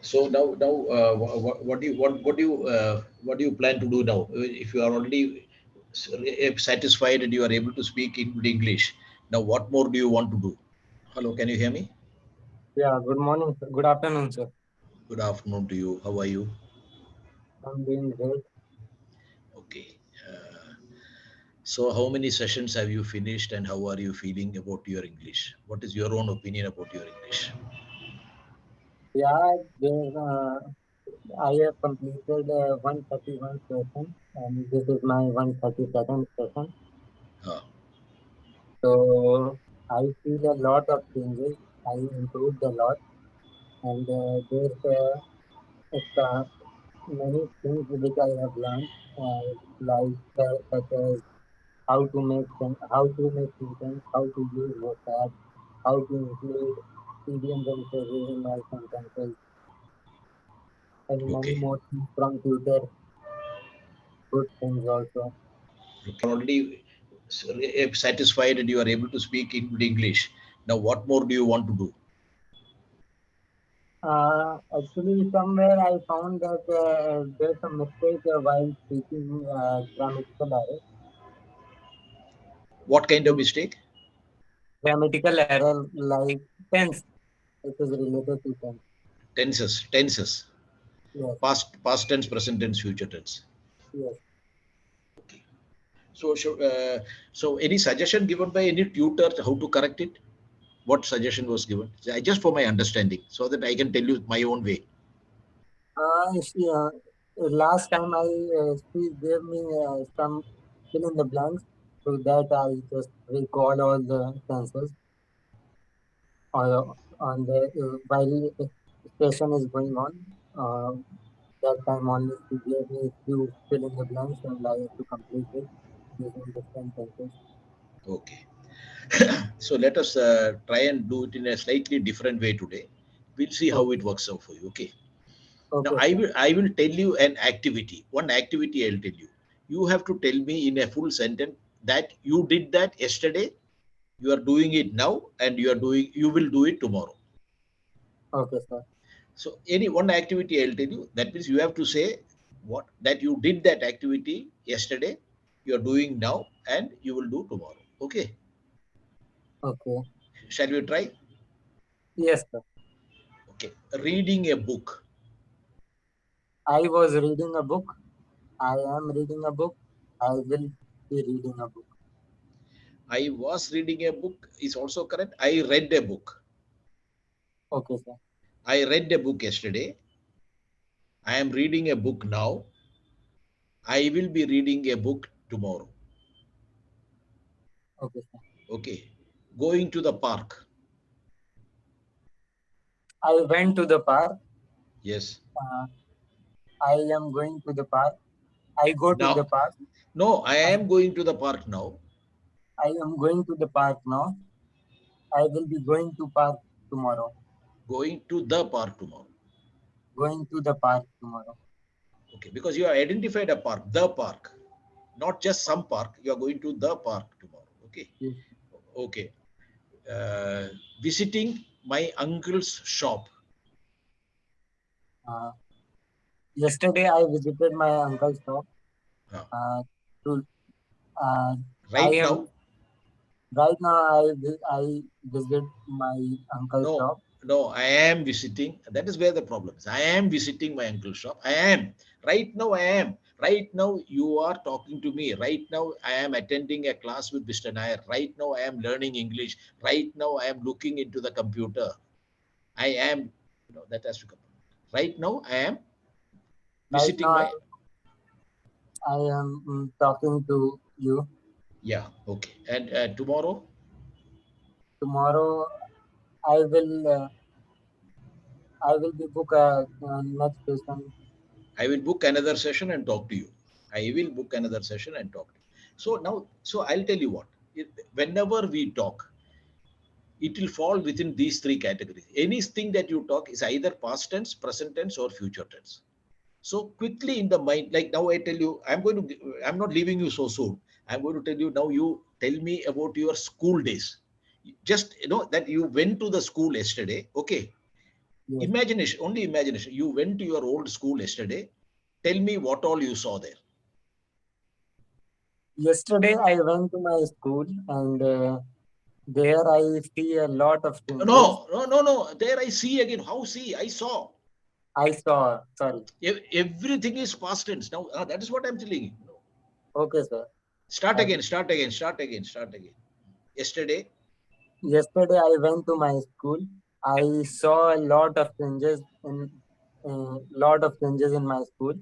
So now, what do you plan to do now? If you are already satisfied and you are able to speak in good English, now what more do you want to do? Hello, can you hear me? Yeah, good morning, sir. Good afternoon, sir. Good afternoon to you. How are you? I'm doing great. Okay. Uh, so, how many sessions have you finished, and how are you feeling about your English? What is your own opinion about your English? Yeah, I have completed 131 session, and this is my 132nd session. Uh, So I feel a lot of changes. I improved a lot, and it's, many things which I have learned, such as how to make sentence, how to use vocab, how to include idioms and phrases in my sentences, and many okay. more things from tutor, good things also. Already satisfied and you are able to speak in good English. Now, what more do you want to do? Actually, somewhere I found that there's a mistake while speaking grammatical error. What kind of So, mistake? grammatical error like tense, it is related to tense. Tenses. Yes, Past tense, present tense, future tense. yes. Okay. So, any suggestion given by any tutor how to correct it? What suggestion was given? Just for my understanding, so that I can tell you my own way. She, last time she gave me some fill in the blanks, so that I just recall all the tenses on the while the session is going on. Uh, that time only she gave me few fill in the blanks, and I have to complete it using different tenses. Okay. So let us try and do it in a slightly different way today. We'll see how it Okay, works out for you. Okay. Now okay, I sir. will I will tell you an activity. One activity I'll tell you. You have to tell me in a full sentence that you did that yesterday, you are doing it now, and you will do it tomorrow. Okay, sir. So any one activity I'll tell you. That means you have to say what that you did that activity yesterday, you are doing now, and you will do tomorrow. Okay. Okay. Shall we try? Yes, sir. Okay. Reading a book. I was reading a book. I am reading a book. I will be reading a book. I was reading a book is also correct. I read a book. Okay, sir. I read a book yesterday. I am reading a book now. I will be reading a book tomorrow. Okay, sir. Okay. Going to the park. I went to the park. Yes. Uh, I am going to the park. I go to the Now, park. no, I I, am going to the park now. I am going to the park now. I will be going to park tomorrow. Going to the park tomorrow. Going to the park tomorrow. Okay. Because you have identified a park, the park, not just some park. You are going to the park tomorrow. Okay. Yes. Okay. Uh, Visiting my uncle's shop. Uh, Yesterday I visited my uncle's shop. Uh, Uh, to uh, I right now, am right now. I visit my uncle's no, shop. no, I am visiting. That is where the problem is. I am visiting my uncle's shop. I am. Right now, I am. Right now, you are talking to me. Right now, I am attending a class with Mr. Nair. Right now, I am learning English. Right now, I am looking into the computer. I am, that has to come. Right now, I am Right visiting now my, I am talking to you. yeah, okay. And tomorrow, Tomorrow I will be book next session. I will book another session and talk to you. I will book another session and talk to you. So now, so I'll tell you what. Whenever we talk, it will fall within these three categories. Anything that you talk is either past tense, present tense, or future tense. So quickly in the mind, like now I tell you, I'm not leaving you so soon. I'm going to tell you now. You tell me about your school days. Just that you went to the school yesterday. Okay, Yes. Imagination, only imagination. You went to your old school yesterday. Tell me what all you saw there. Yesterday I went to my school, and there I see a lot of changes. No, no, no, no. There I see again. How see? I saw. I saw, sorry. Everything is past tense. Now, that is what I'm telling you. No. Okay, sir. Start Uh, again, start again, start again, start again. Yesterday, Yesterday I went to my school. I saw a lot of changes in my school.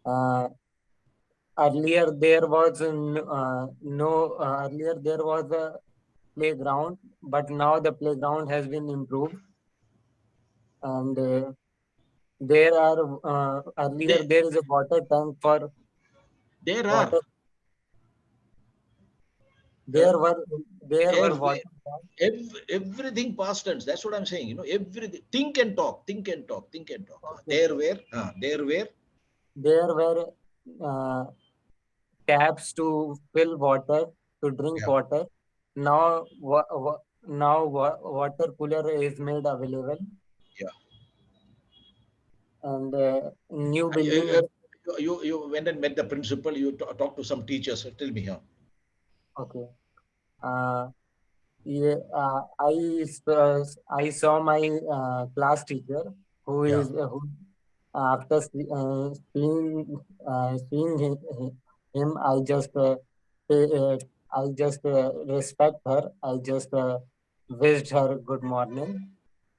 Uh, Earlier there was no earlier there was a playground, but now the playground has been improved, and there are earlier there, there is a water tank for there are. water. Uh, There were there were water tanks. everything past tense. That's what I'm saying. Everything. Think and talk. Think and talk. Think and talk. Okay, There sir. were. There were. There were uh, taps to fill water, to drink Yeah. water. Now, water cooler is made available, Yeah. and new I- building. you went and met the principal. You talked to some teachers. Tell me here. Okay. Uh, yeah, I saw my class teacher, Yeah. who after seeing him, I just respect her. I just wished her good morning.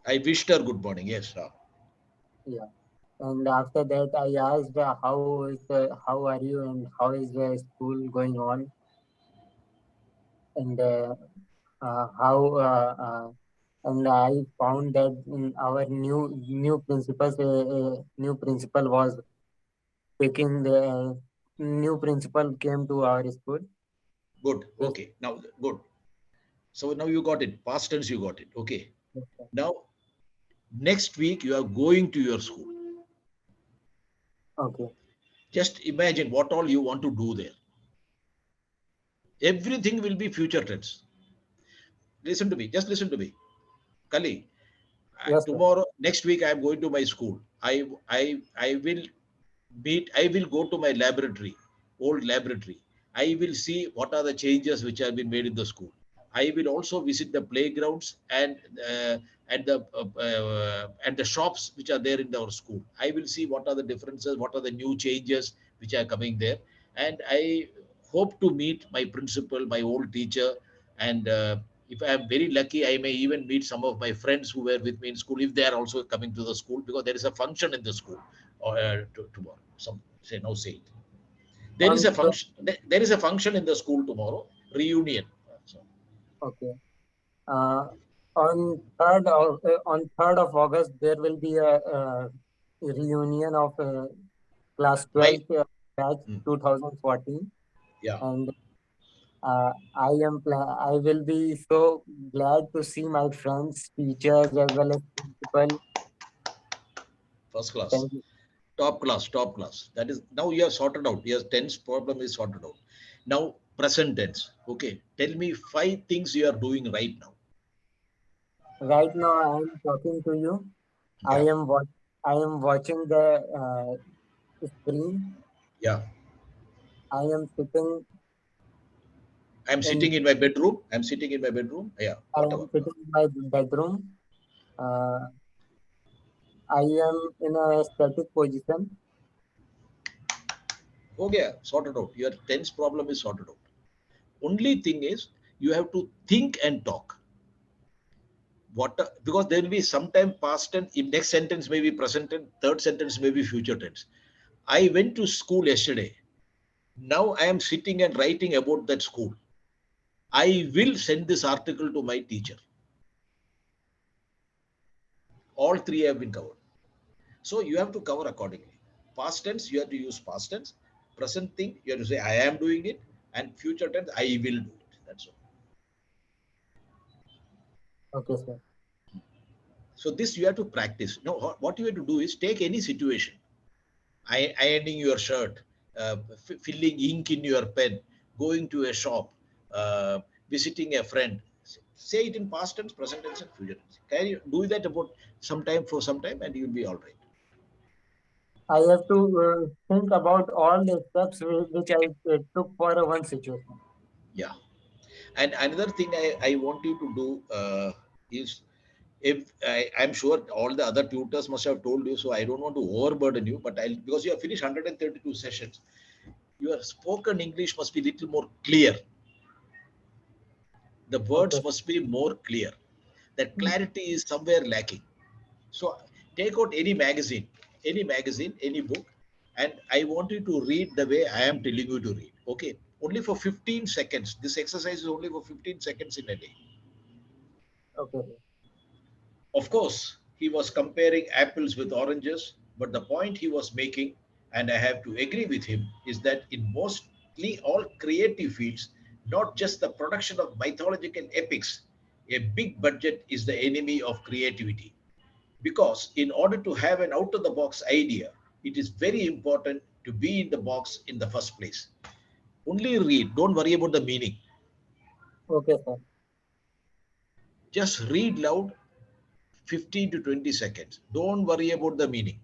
I wished her good morning. Yes. Yeah. And after that, I asked how are you and how is the school going on, and how and I found that our new principal was taking the new principal came to our school. Good. Yes, Okay. Now, good. So now you got it. Past tense, you got it. Okay. yes, sir. Now, next week, you are going to your school. Okay, Just imagine what all you want to do there. Everything will be future tense. Listen to me. Just listen to me. Kali, yes, sir. tomorrow, next week, I am going to my school. I will meet, I will go to my laboratory, old laboratory. I will see what are the changes which have been made in the school. I will also visit the playgrounds uh, and the shops which are there in our school. I will see what are the differences, what are the new changes which are coming there, and I hope to meet my principal, my old teacher, and if I am very lucky, I may even meet some of my friends who were with me in school if they are also coming to the school because there is a function in the school or tomorrow. Some say no, say it. There is On a function. There is a function in the school tomorrow. Reunion. So, okay. Uh, on 3rd of August, there will be a reunion of class my 12 batch mm, 2014, yeah, and I will be so glad to see my friends, teachers, as well as principal. first class, Thank you. top class, top class. That is now you have sorted out. Your tense problem is sorted out. Now present tense. Okay, tell me five things you are doing right now. Right now, I am talking to you. I Yeah, am what I am watching the screen. yeah. I am sitting I'm in sitting in my bedroom. I'm sitting in my bedroom. Yeah, I whatever. am sitting in my bedroom. Uh, I am in a static position. Okay, sorted out. Your tense problem is sorted out. Only thing is you have to think and talk. What because there will be sometime past tense. If next sentence may be present tense, third sentence may be future tense. I went to school yesterday. Now I am sitting and writing about that school. I will send this article to my teacher. All three have been covered. So you have to cover accordingly. Past tense, you have to use past tense. Present thing, you have to say I am doing it, and future tense, I will do it. That's all. Okay, sir. So this you have to practice. No, what you have to do is take any situation, ironing your shirt, filling ink in your pen, going to a shop, visiting a friend. Say it in past tense, present tense, and future tense. Can you do that about some time for some time, and you'll be all right. I have to think about all the steps which I took for a one situation. Yeah. And another thing I want you to do is, if I'm sure all the other tutors must have told you, so I don't want to overburden you, but I'll, because you have finished 132 sessions, your spoken English must be little more clear. The Okay. words must be more clear. That clarity is somewhere lacking. So take out any magazine, any book, and I want you to read the way I am telling you to read. Okay, only for 15 seconds. This exercise is only for 15 seconds in a day. Okay, sir. Of course, he was comparing apples with oranges, but the point he was making, and I have to agree with him, is that in mostly all creative fields, not just the production of mythological epics, a big budget is the enemy of creativity. Because in order to have an out of the box idea, it is very important to be in the box in the first place. Only read, don't worry about the meaning. Okay, sir. Just read loud 15 to 20 seconds. Don't worry about the meaning.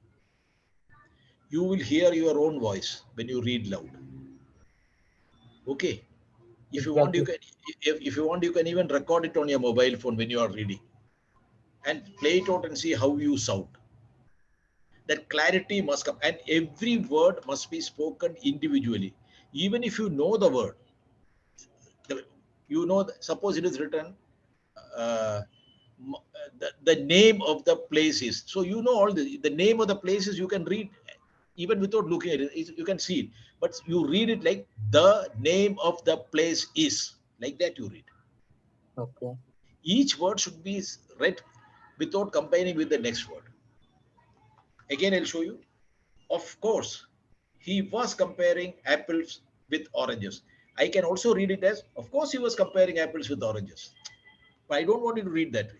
You will hear your own voice when you read loud. Okay. If you want, you Exactly. can, if you want, you can even record it on your mobile phone when you are reading and play it out and see how you sound. That clarity must come, and every word must be spoken individually. Even if you know the word, you know, suppose it is written, uh, the name of the place is. So you know all the name of the places you can read even without looking at it. You can see it, but you read it like the name of the place is. Like that you read. Okay. Each word should be read without combining with the next word. Again, I'll show you. Of course, he was comparing apples with oranges. I can also read it as, of course, he was comparing apples with oranges. But I don't want you to read that way.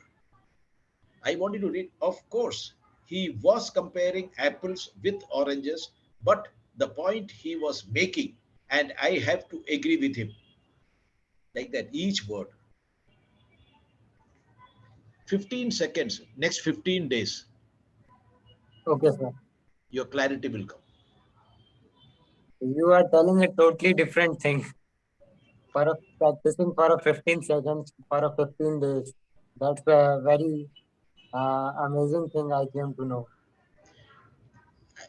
I want you to read, of course, he was comparing apples with oranges, but the point he was making, and I have to agree with him. Like that, each word. 15 seconds, next 15 days, Okay, sir. your clarity will come. You are telling a totally different thing. For a practicing for a 15 seconds for a 15 days. That's a very amazing thing I came to know.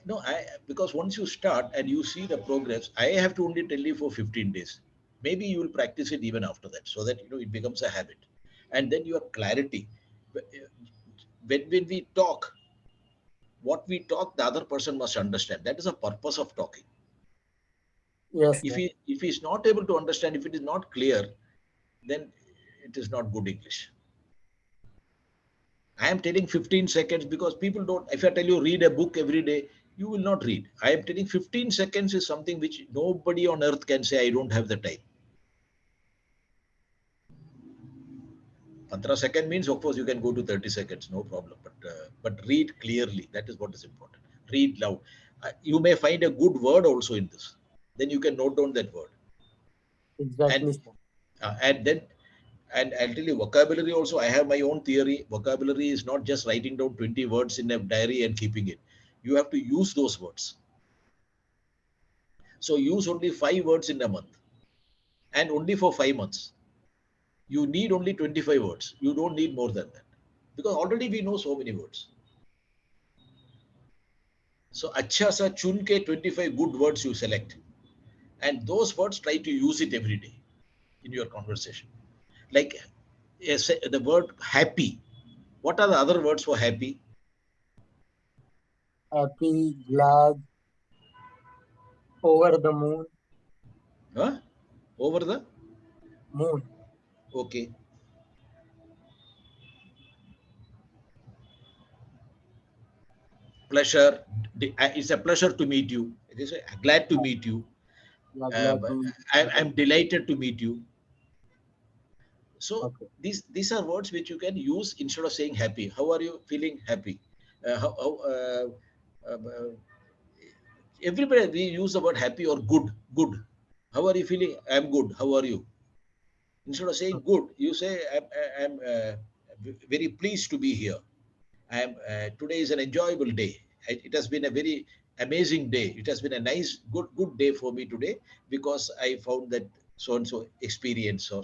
No, because once you start and you see the progress, I have to only tell you for 15 days. Maybe you will practice it even after that, so that it becomes a habit, and then your clarity. When we talk, what we talk, the other person must understand. That is the purpose of talking. Yes, If sir. he is not able to understand, if it is not clear, then it is not good English. I am telling 15 seconds because people don't. If I tell you read a book every day, you will not read. I am telling 15 seconds is something which nobody on earth can say I don't have the time. 15 second means, of course, you can go to 30 seconds, no problem. But read clearly. That is what is important. Read loud. You may find a good word also in this. Then you can note down that word. And Exactly, sir. then and I'll tell you vocabulary also. I have my own theory. Vocabulary is not just writing down 20 words in a diary and keeping it. You have to use those words. So use only 5 words in a month, and only for 5 months. You need only 25 words. You don't need more than that, because already we know so many words. So अच्छा सा चुन के 25 good words you select, and those words try to use it every day in your conversation. Like yes, the word happy. What are the other words for happy? Happy, glad, over the moon, Huh? Over the, moon. okay, pleasure. It's a pleasure to meet you. It is glad to Yeah, meet you. yeah, Uh, glad to meet you. I'm delighted to meet you. So Okay, these are words which you can use instead of saying happy. How are you feeling? Happy. How uh, everybody we use the word happy or good. Good. How are you feeling? I'm good. How are you? Instead of saying Okay. good, you say, I'm very pleased to be here. Today is an enjoyable day. It has been a very amazing day. It has been a nice, good day for me today because I found that so and so experience. Or,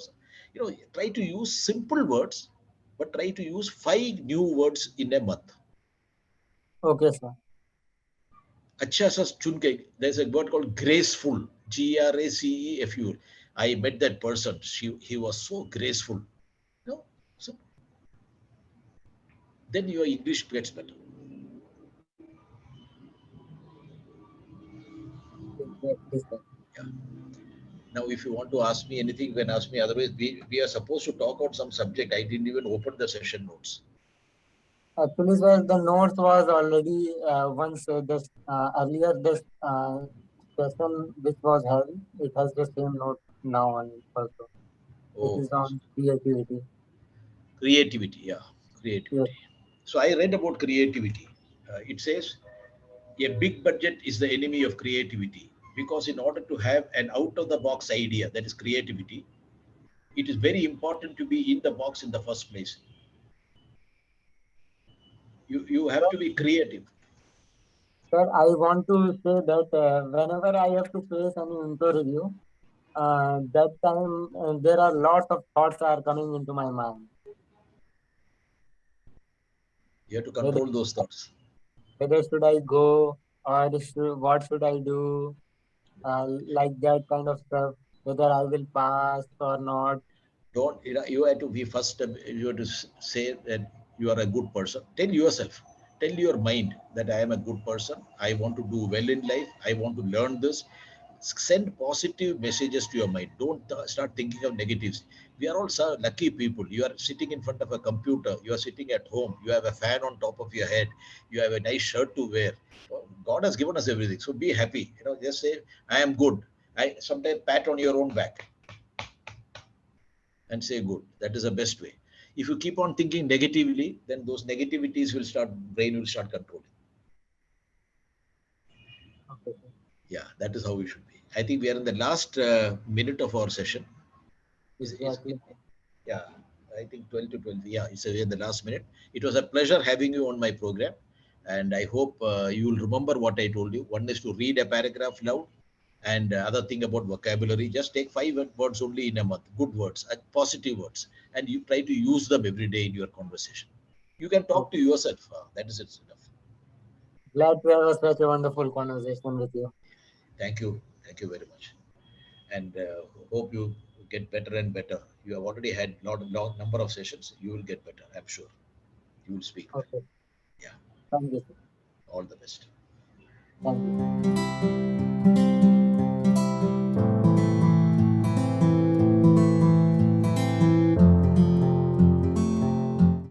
try to use simple words, but try to use 5 new words in a month. Okay, sir. अच्छा सा चुन के, there's a word called graceful, graceful. I met that person. He was so graceful. You know, so then your English gets better. Exactly, sir. Yeah. Now, if you want to ask me anything, you can ask me. Otherwise, we are supposed to talk about some subject. I didn't even open the session notes. Actually, sir, the notes was already once this earlier this session which was held. It has the same note now on also. It Oh, is on creativity. creativity. Yeah, Yes. creativity. So I read about creativity. It says a big budget is the enemy of creativity because in order to have an out of the box idea, that is creativity, it is very important to be in the box in the first place. You have to be creative. Sir, I want to say that whenever I have to face any interview, that time there are lots of thoughts are coming into my mind. You have to Whether control those thoughts. whether should I go or what should I do, like that kind of stuff. Whether I will pass or not. Don't, you have to be first, you have to say that you are a good person. Tell yourself, tell your mind that I am a good person, I want to do well in life, I want to learn this. Send positive messages to your mind. Don't start thinking of negatives. We are all lucky people. You are sitting in front of a computer, you are sitting at home, you have a fan on top of your head, you have a nice shirt to wear. God has given us everything, so be happy. Just say, I am good. I sometimes pat on your own back and say good. That is the best way. If you keep on thinking negatively, then those negativities will start, brain will start controlling. Okay, sir. Yeah, that is how we should be. I think we are in the last minute of our session. Is it? Exactly. Yeah, I think 12 to 12. Yeah, it's in the last minute. It was a pleasure having you on my program. And I hope you will remember what I told you. One is to read a paragraph loud, and other thing about vocabulary. Just take 5 words only in a month, good words, positive words, and you try to use them every day in your conversation. You can talk to Okay. yourself. That is it enough. Glad to have such a wonderful conversation with you. Thank you. Thank you very much. And hope you get better and better. You have already had long number of sessions. You will get better. I'm sure. You will speak well. Okay. Yeah. Thank you, sir. All the best. Thank you.